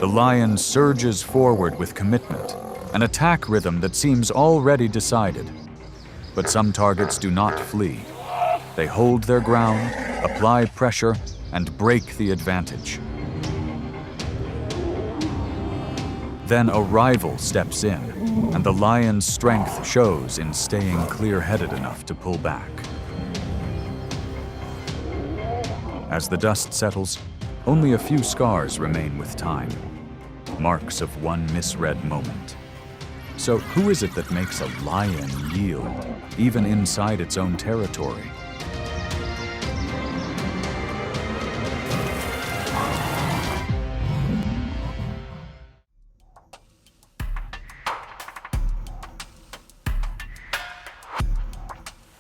The lion surges forward with commitment, an attack rhythm that seems already decided. But some targets do not flee. They hold their ground, apply pressure, and break the advantage. Then a rival steps in, and the lion's strength shows in staying clear-headed enough to pull back. As the dust settles, only a few scars remain with time, marks of one misread moment. So who is it that makes a lion yield, even inside its own territory?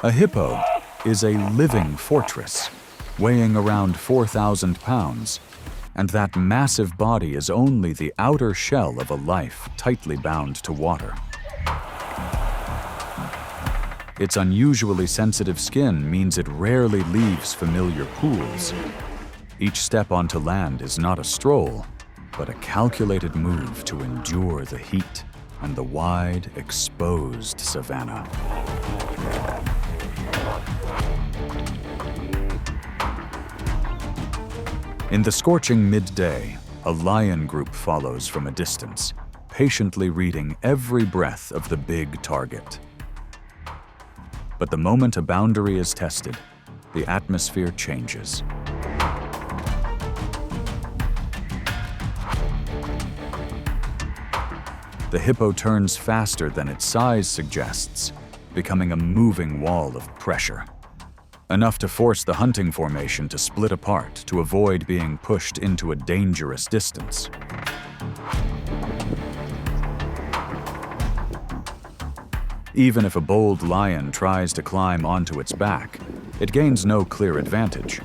A hippo is a living fortress, weighing around 4,000 pounds, and that massive body is only the outer shell of a life tightly bound to water. Its unusually sensitive skin means it rarely leaves familiar pools. Each step onto land is not a stroll, but a calculated move to endure the heat and the wide, exposed savanna. In the scorching midday, a lion group follows from a distance, patiently reading every breath of the big target. But the moment a boundary is tested, the atmosphere changes. The hippo turns faster than its size suggests, becoming a moving wall of pressure. Enough to force the hunting formation to split apart to avoid being pushed into a dangerous distance. Even if a bold lion tries to climb onto its back, it gains no clear advantage,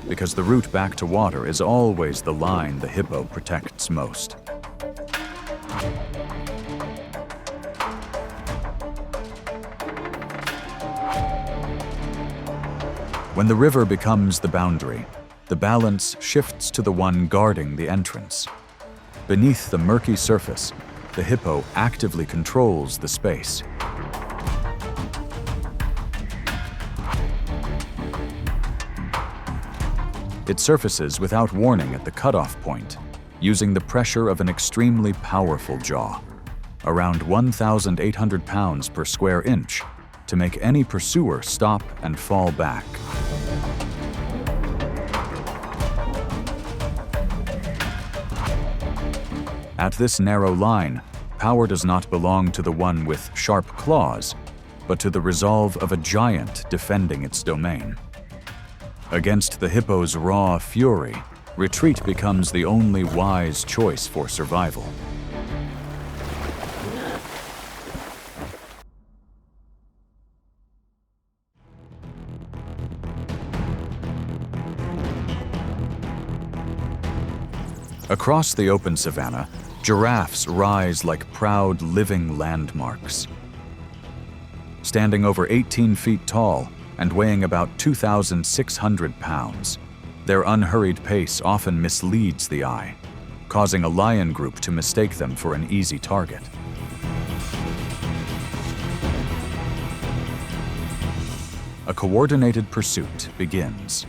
because the route back to water is always the line the hippo protects most. When the river becomes the boundary, the balance shifts to the one guarding the entrance. Beneath the murky surface, the hippo actively controls the space. It surfaces without warning at the cutoff point, using the pressure of an extremely powerful jaw, around 1,800 pounds per square inch, to make any pursuer stop and fall back. At this narrow line, power does not belong to the one with sharp claws, but to the resolve of a giant defending its domain. Against the hippo's raw fury, retreat becomes the only wise choice for survival. Across the open savanna, giraffes rise like proud living landmarks. Standing over 18 feet tall and weighing about 2,600 pounds, their unhurried pace often misleads the eye, causing a lion group to mistake them for an easy target. A coordinated pursuit begins.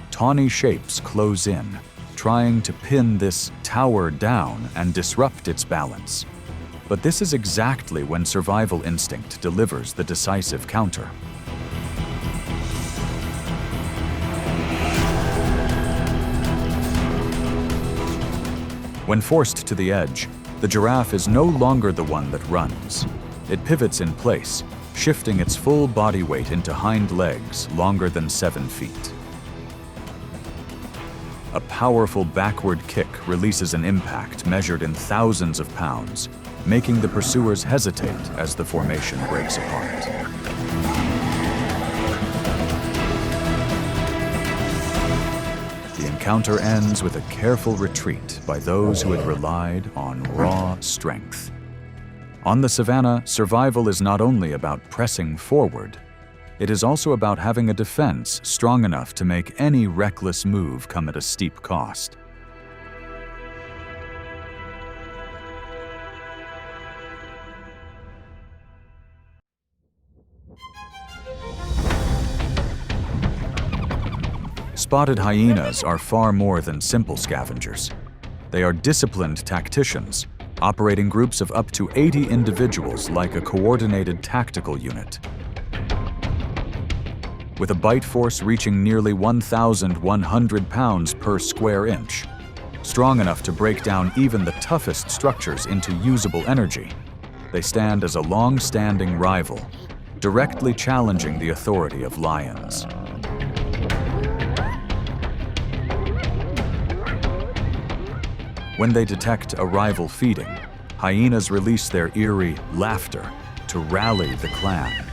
Tawny shapes close in, trying to pin this tower down and disrupt its balance. But this is exactly when survival instinct delivers the decisive counter. When forced to the edge, the giraffe is no longer the one that runs. It pivots in place, shifting its full body weight into hind legs longer than 7 feet. A powerful backward kick releases an impact measured in thousands of pounds, making the pursuers hesitate as the formation breaks apart. The encounter ends with a careful retreat by those who had relied on raw strength. On the savanna, survival is not only about pressing forward, it is also about having a defense strong enough to make any reckless move come at a steep cost. Spotted hyenas are far more than simple scavengers. They are disciplined tacticians, operating groups of up to 80 individuals like a coordinated tactical unit. With a bite force reaching nearly 1,100 pounds per square inch, strong enough to break down even the toughest structures into usable energy, they stand as a long-standing rival, directly challenging the authority of lions. When they detect a rival feeding, hyenas release their eerie laughter to rally the clan.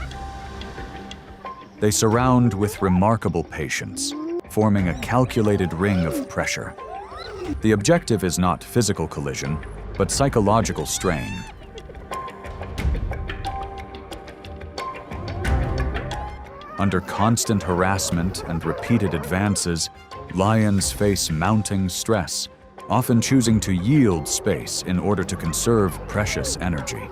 They surround with remarkable patience, forming a calculated ring of pressure. The objective is not physical collision, but psychological strain. Under constant harassment and repeated advances, lions face mounting stress, often choosing to yield space in order to conserve precious energy.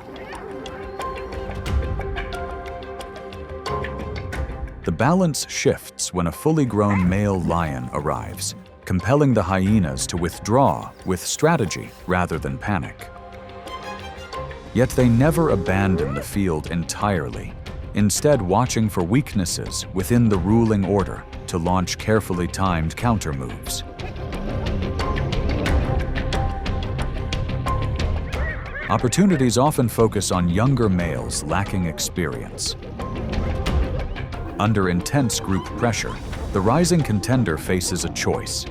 The balance shifts when a fully grown male lion arrives, compelling the hyenas to withdraw with strategy rather than panic. Yet they never abandon the field entirely, instead watching for weaknesses within the ruling order to launch carefully timed counter-moves. Opportunities often focus on younger males lacking experience. Under intense group pressure, the rising contender faces a choice: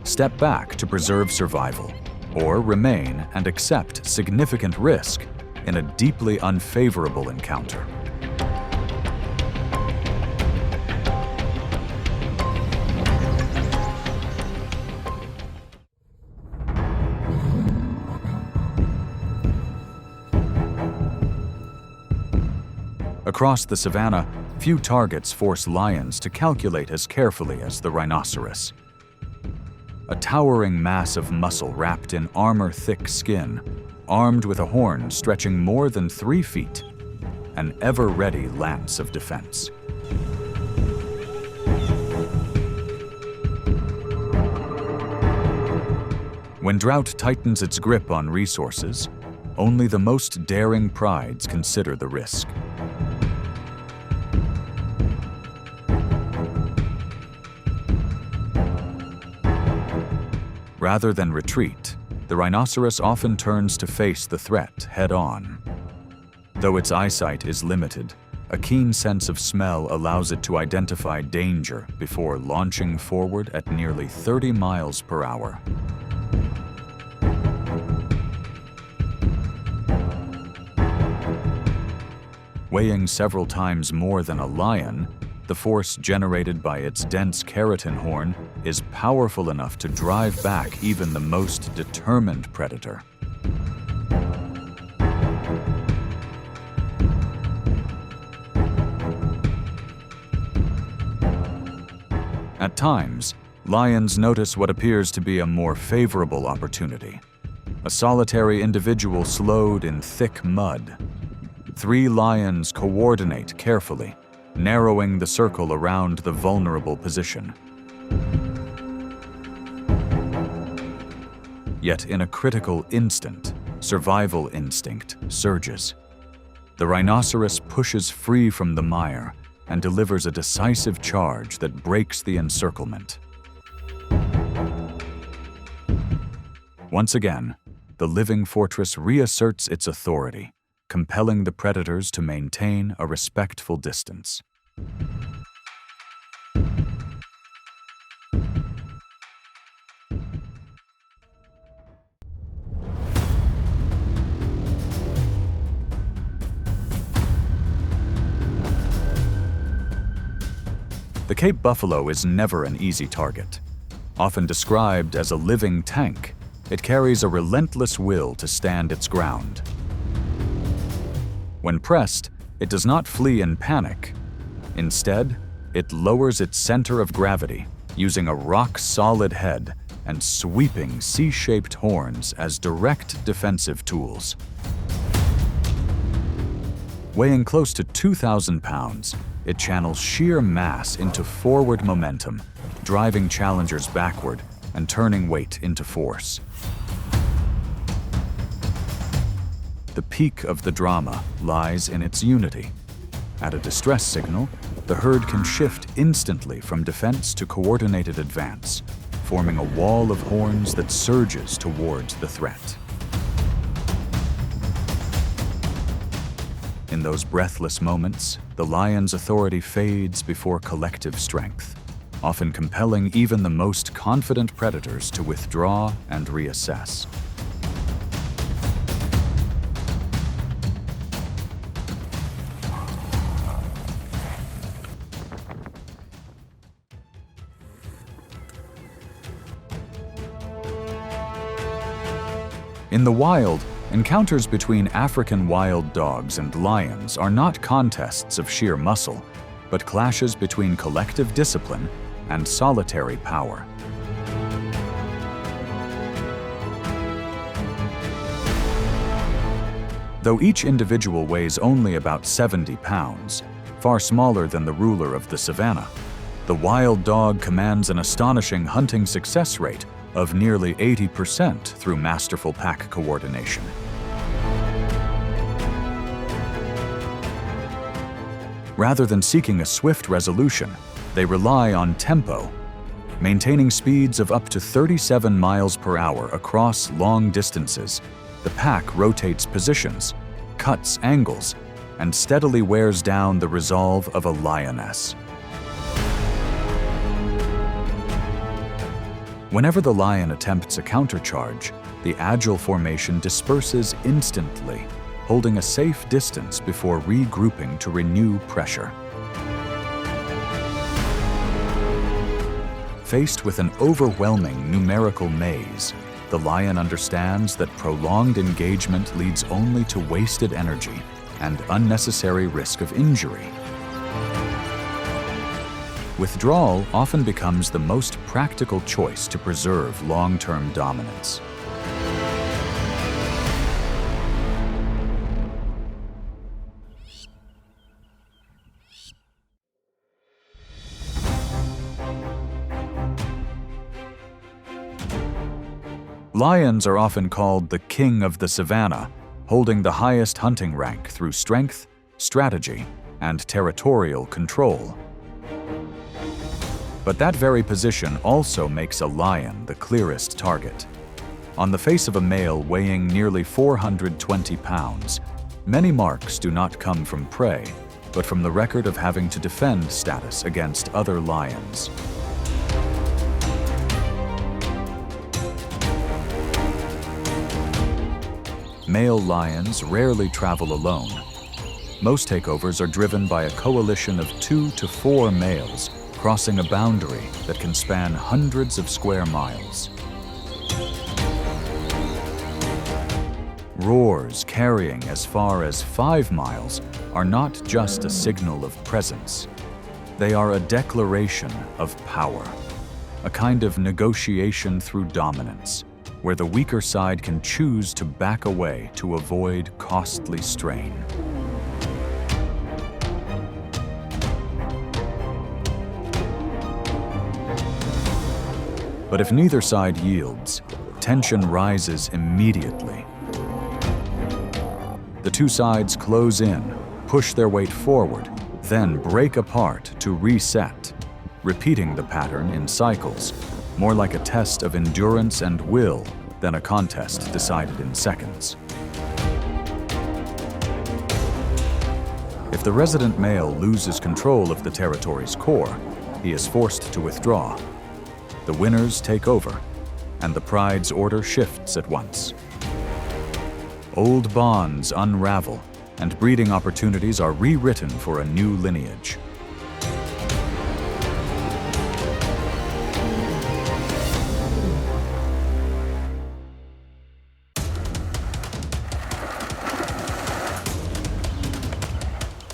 step back to preserve survival, or remain and accept significant risk in a deeply unfavorable encounter. Across the savanna, few targets force lions to calculate as carefully as the rhinoceros. A towering mass of muscle wrapped in armor-thick skin, armed with a horn stretching more than 3 feet, an ever-ready lance of defense. When drought tightens its grip on resources, only the most daring prides consider the risk. Rather than retreat, the rhinoceros often turns to face the threat head-on. Though its eyesight is limited, a keen sense of smell allows it to identify danger before launching forward at nearly 30 miles per hour. Weighing several times more than a lion, the force generated by its dense keratin horn is powerful enough to drive back even the most determined predator. At times, lions notice what appears to be a more favorable opportunity: a solitary individual slowed in thick mud. 3 lions coordinate carefully, narrowing the circle around the vulnerable position. Yet in a critical instant, survival instinct surges. The rhinoceros pushes free from the mire and delivers a decisive charge that breaks the encirclement. Once again, the living fortress reasserts its authority, compelling the predators to maintain a respectful distance. The Cape buffalo is never an easy target. Often described as a living tank, it carries a relentless will to stand its ground. When pressed, it does not flee in panic. Instead, it lowers its center of gravity, using a rock-solid head and sweeping C-shaped horns as direct defensive tools. Weighing close to 2,000 pounds, it channels sheer mass into forward momentum, driving challengers backward and turning weight into force. The peak of the drama lies in its unity. At a distress signal, the herd can shift instantly from defense to coordinated advance, forming a wall of horns that surges towards the threat. In those breathless moments, the lion's authority fades before collective strength, often compelling even the most confident predators to withdraw and reassess. In the wild, encounters between African wild dogs and lions are not contests of sheer muscle, but clashes between collective discipline and solitary power. Though each individual weighs only about 70 pounds, far smaller than the ruler of the savanna, the wild dog commands an astonishing hunting success rate of nearly 80% through masterful pack coordination. Rather than seeking a swift resolution, they rely on tempo, maintaining speeds of up to 37 miles per hour across long distances. The pack rotates positions, cuts angles, and steadily wears down the resolve of a lioness. Whenever the lion attempts a countercharge, the agile formation disperses instantly, holding a safe distance before regrouping to renew pressure. Faced with an overwhelming numerical maze, the lion understands that prolonged engagement leads only to wasted energy and unnecessary risk of injury. Withdrawal often becomes the most practical choice to preserve long-term dominance. Lions are often called the king of the savanna, holding the highest hunting rank through strength, strategy, and territorial control. But that very position also makes a lion the clearest target. On the face of a male weighing nearly 420 pounds, many marks do not come from prey, but from the record of having to defend status against other lions. Male lions rarely travel alone. Most takeovers are driven by a coalition of 2 to 4 males, crossing a boundary that can span hundreds of square miles. Roars carrying as far as 5 miles are not just a signal of presence. They are a declaration of power, a kind of negotiation through dominance, where the weaker side can choose to back away to avoid costly strain. But if neither side yields, tension rises immediately. The two sides close in, push their weight forward, then break apart to reset, repeating the pattern in cycles, more like a test of endurance and will than a contest decided in seconds. If the resident male loses control of the territory's core, he is forced to withdraw. The winners take over, and the pride's order shifts at once. Old bonds unravel, and breeding opportunities are rewritten for a new lineage.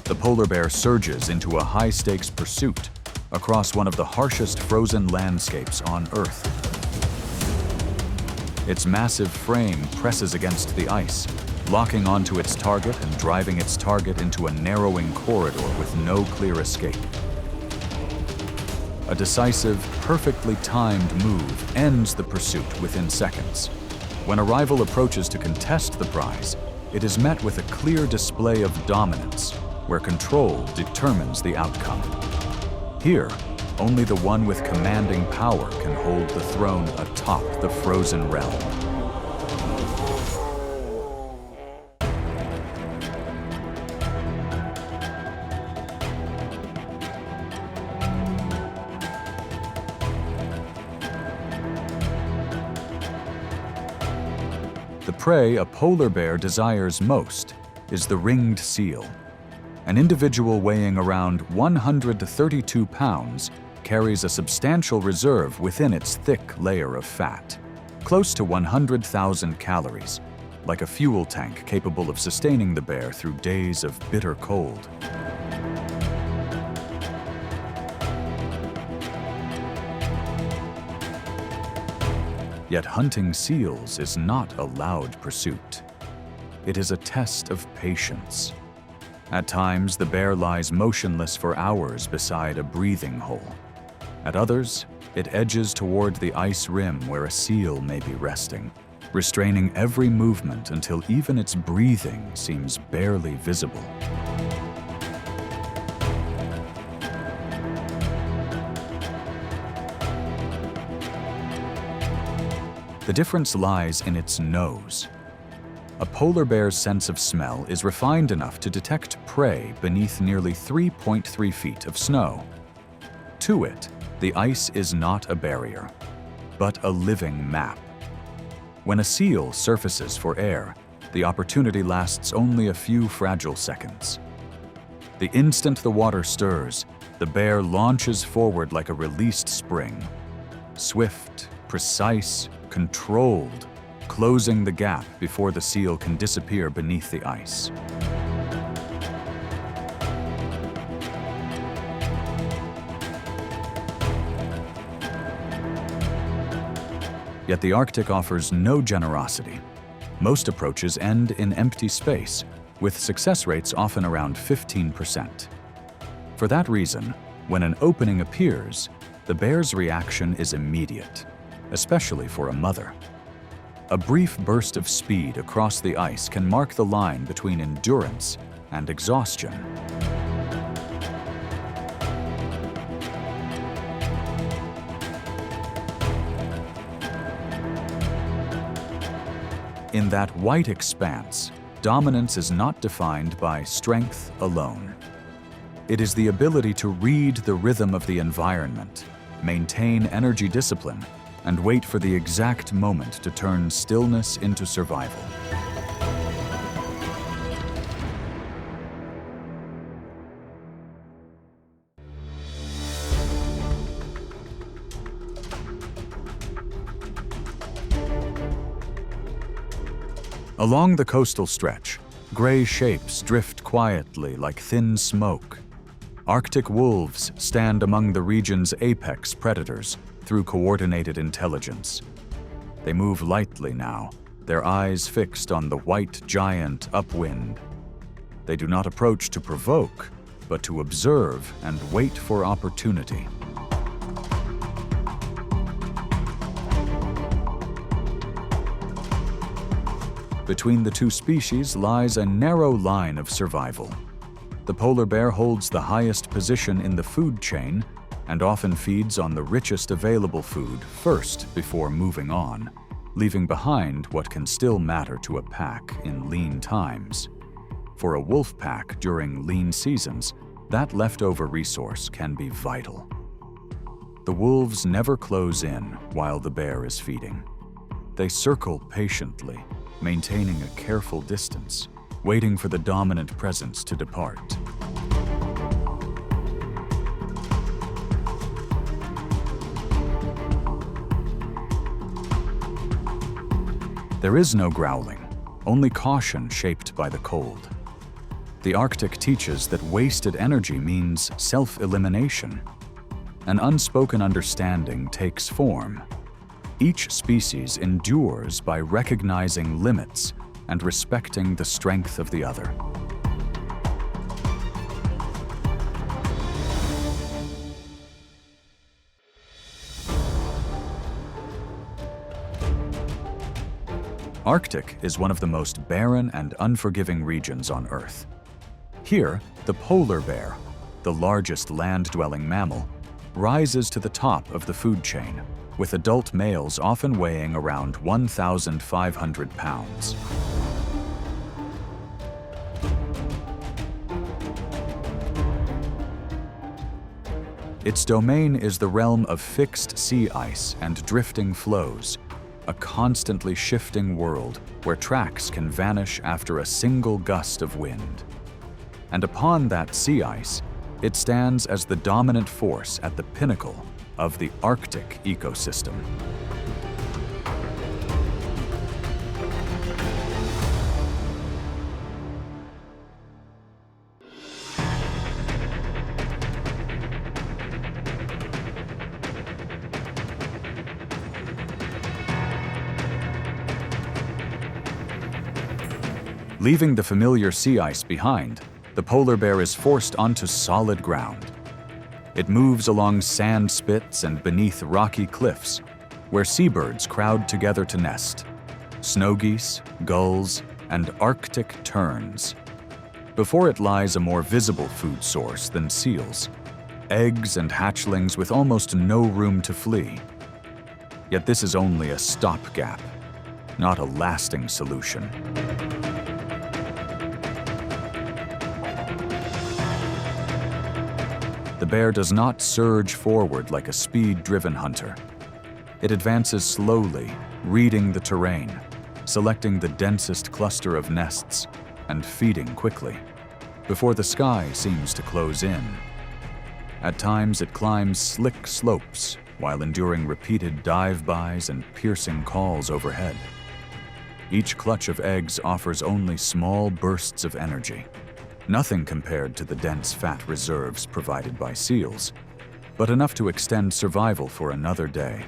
The polar bear surges into a high-stakes pursuit across one of the harshest frozen landscapes on Earth. Its massive frame presses against the ice, locking onto its target and driving its target into a narrowing corridor with no clear escape. A decisive, perfectly timed move ends the pursuit within seconds. When a rival approaches to contest the prize, it is met with a clear display of dominance, where control determines the outcome. Here, only the one with commanding power can hold the throne atop the frozen realm. The prey a polar bear desires most is the ringed seal. An individual weighing around 132 pounds carries a substantial reserve within its thick layer of fat, close to 100,000 calories, like a fuel tank capable of sustaining the bear through days of bitter cold. Yet hunting seals is not a loud pursuit. It is a test of patience. At times, the bear lies motionless for hours beside a breathing hole. At others, it edges toward the ice rim where a seal may be resting, restraining every movement until even its breathing seems barely visible. The difference lies in its nose. A polar bear's sense of smell is refined enough to detect prey beneath nearly 3.3 feet of snow. To it, the ice is not a barrier, but a living map. When a seal surfaces for air, the opportunity lasts only a few fragile seconds. The instant the water stirs, the bear launches forward like a released spring. Swift, precise, controlled, closing the gap before the seal can disappear beneath the ice. Yet the Arctic offers no generosity. Most approaches end in empty space, with success rates often around 15%. For that reason, when an opening appears, the bear's reaction is immediate, especially for a mother. A brief burst of speed across the ice can mark the line between endurance and exhaustion. In that white expanse, dominance is not defined by strength alone. It is the ability to read the rhythm of the environment, maintain energy discipline, and wait for the exact moment to turn stillness into survival. Along the coastal stretch, gray shapes drift quietly like thin smoke. Arctic wolves stand among the region's apex predators through coordinated intelligence. They move lightly now, their eyes fixed on the white giant upwind. They do not approach to provoke, but to observe and wait for opportunity. Between the two species lies a narrow line of survival. The polar bear holds the highest position in the food chain and often feeds on the richest available food first before moving on, leaving behind what can still matter to a pack in lean times. For a wolf pack during lean seasons, that leftover resource can be vital. The wolves never close in while the bear is feeding. They circle patiently, maintaining a careful distance, waiting for the dominant presence to depart. There is no growling, only caution shaped by the cold. The Arctic teaches that wasted energy means self-elimination. An unspoken understanding takes form. Each species endures by recognizing limits and respecting the strength of the other. Arctic is one of the most barren and unforgiving regions on Earth. Here, the polar bear, the largest land-dwelling mammal, rises to the top of the food chain, with adult males often weighing around 1,500 pounds. Its domain is the realm of fixed sea ice and drifting floes, a constantly shifting world where tracks can vanish after a single gust of wind. And upon that sea ice, it stands as the dominant force at the pinnacle of the Arctic ecosystem. Leaving the familiar sea ice behind, the polar bear is forced onto solid ground. It moves along sand spits and beneath rocky cliffs, where seabirds crowd together to nest, snow geese, gulls, and Arctic terns. Before it lies a more visible food source than seals, eggs and hatchlings with almost no room to flee. Yet this is only a stopgap, not a lasting solution. The bear does not surge forward like a speed-driven hunter. It advances slowly, reading the terrain, selecting the densest cluster of nests, and feeding quickly, before the sky seems to close in. At times it climbs slick slopes while enduring repeated dive-bys and piercing calls overhead. Each clutch of eggs offers only small bursts of energy, nothing compared to the dense fat reserves provided by seals, but enough to extend survival for another day.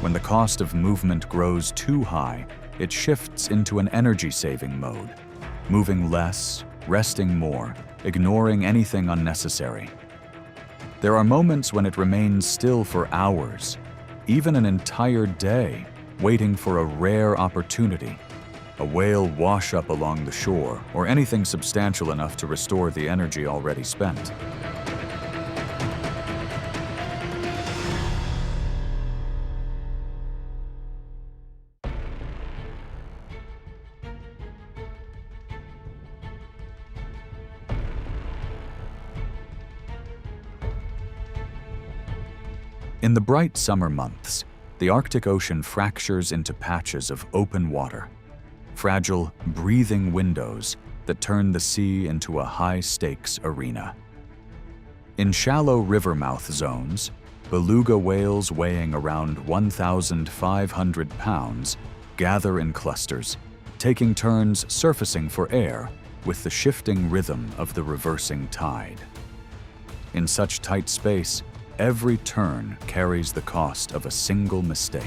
When the cost of movement grows too high, it shifts into an energy-saving mode, moving less, resting more, ignoring anything unnecessary. There are moments when it remains still for hours, even an entire day, waiting for a rare opportunity, a whale wash up along the shore, or anything substantial enough to restore the energy already spent. In the bright summer months, the Arctic Ocean fractures into patches of open water, fragile, breathing windows that turn the sea into a high-stakes arena. In shallow river mouth zones, beluga whales weighing around 1,500 pounds gather in clusters, taking turns surfacing for air with the shifting rhythm of the reversing tide. In such tight space, every turn carries the cost of a single mistake.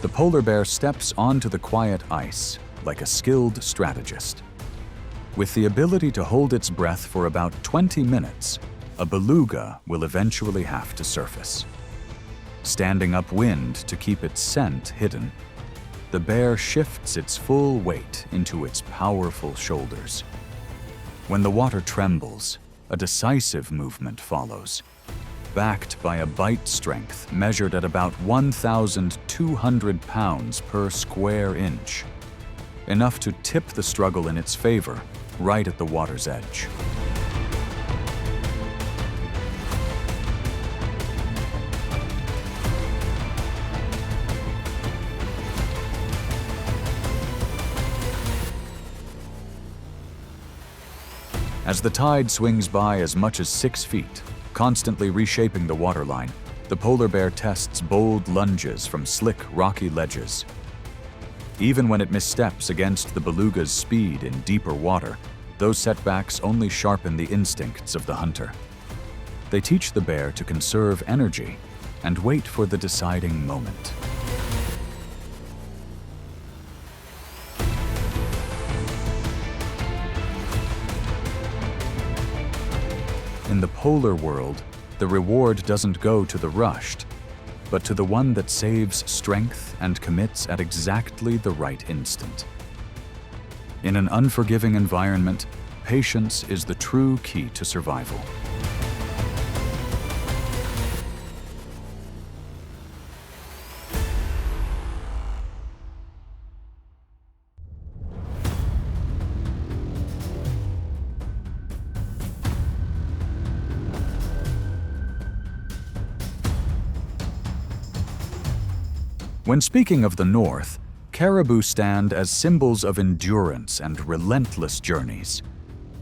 The polar bear steps onto the quiet ice like a skilled strategist. With the ability to hold its breath for about 20 minutes, a beluga will eventually have to surface. Standing upwind to keep its scent hidden, the bear shifts its full weight into its powerful shoulders. When the water trembles, a decisive movement follows, backed by a bite strength measured at about 1,200 pounds per square inch, enough to tip the struggle in its favor right at the water's edge. As the tide swings by as much as 6 feet, constantly reshaping the waterline, the polar bear tests bold lunges from slick, rocky ledges. Even when it missteps against the beluga's speed in deeper water, those setbacks only sharpen the instincts of the hunter. They teach the bear to conserve energy, and wait for the deciding moment. In the polar world, the reward doesn't go to the rushed, but to the one that saves strength and commits at exactly the right instant. In an unforgiving environment, patience is the true key to survival. When speaking of the North, caribou stand as symbols of endurance and relentless journeys.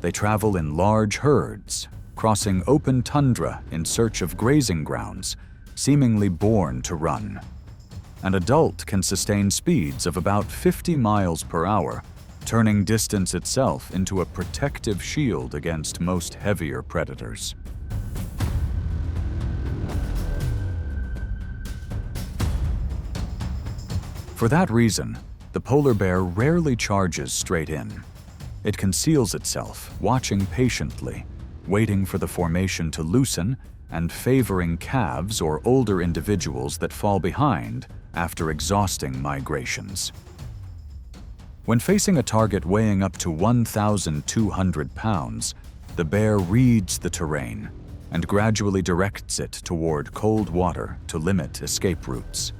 They travel in large herds, crossing open tundra in search of grazing grounds, seemingly born to run. An adult can sustain speeds of about 50 miles per hour, turning distance itself into a protective shield against most heavier predators. For that reason, the polar bear rarely charges straight in. It conceals itself, watching patiently, waiting for the formation to loosen and favoring calves or older individuals that fall behind after exhausting migrations. When facing a target weighing up to 1,200 pounds, the bear reads the terrain and gradually directs it toward cold water to limit escape routes.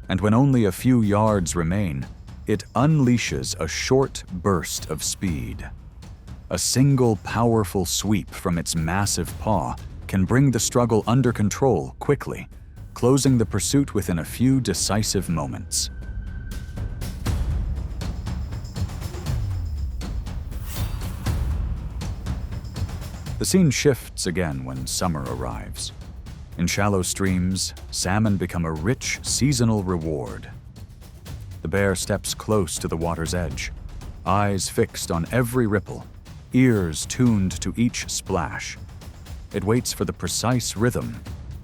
And when only a few yards remain, it unleashes a short burst of speed. A single powerful sweep from its massive paw can bring the struggle under control quickly, closing the pursuit within a few decisive moments. The scene shifts again when summer arrives. In shallow streams, salmon become a rich seasonal reward. The bear steps close to the water's edge, eyes fixed on every ripple, ears tuned to each splash. It waits for the precise rhythm,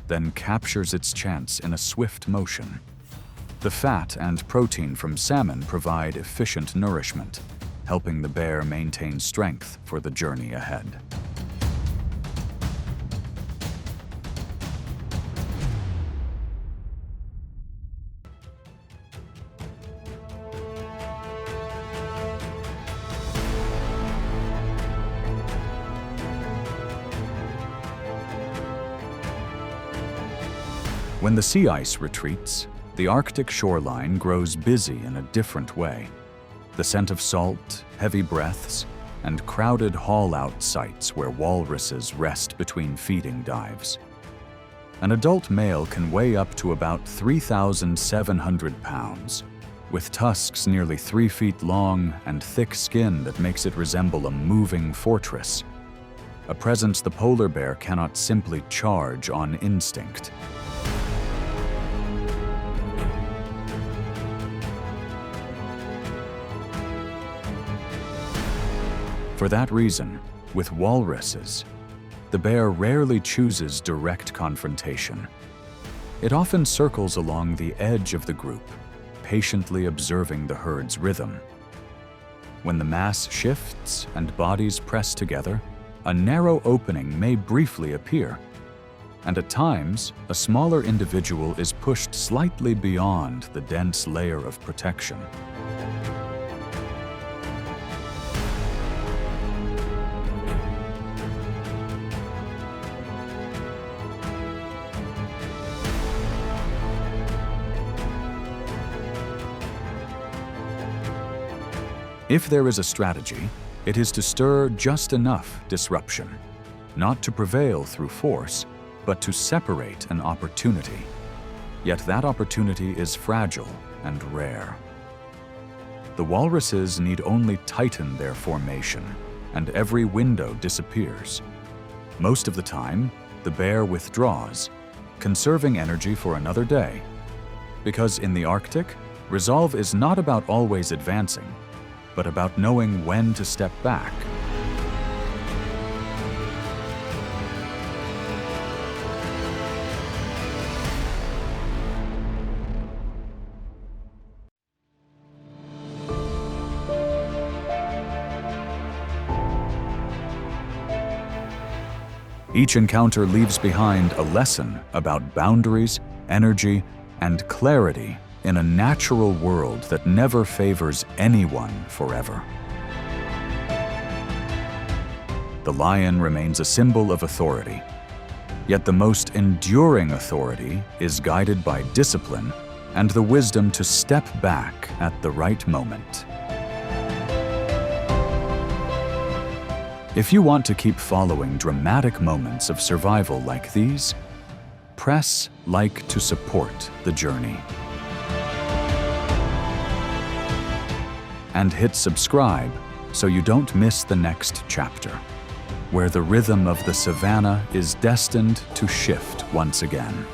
then captures its chance in a swift motion. The fat and protein from salmon provide efficient nourishment, helping the bear maintain strength for the journey ahead. When the sea ice retreats, the Arctic shoreline grows busy in a different way. The scent of salt, heavy breaths, and crowded haul-out sites where walruses rest between feeding dives. An adult male can weigh up to about 3,700 pounds, with tusks nearly 3 feet long and thick skin that makes it resemble a moving fortress. A presence the polar bear cannot simply charge on instinct. For that reason, with walruses, the bear rarely chooses direct confrontation. It often circles along the edge of the group, patiently observing the herd's rhythm. When the mass shifts and bodies press together, a narrow opening may briefly appear, and at times, a smaller individual is pushed slightly beyond the dense layer of protection. If there is a strategy, it is to stir just enough disruption, not to prevail through force, but to separate an opportunity. Yet that opportunity is fragile and rare. The walruses need only tighten their formation, and every window disappears. Most of the time, the bear withdraws, conserving energy for another day. Because in the Arctic, resolve is not about always advancing, but about knowing when to step back. Each encounter leaves behind a lesson about boundaries, energy, and clarity in a natural world that never favors anyone forever. The lion remains a symbol of authority, yet the most enduring authority is guided by discipline and the wisdom to step back at the right moment. If you want to keep following dramatic moments of survival like these, press like to support the journey. And hit subscribe so you don't miss the next chapter, where the rhythm of the savanna is destined to shift once again.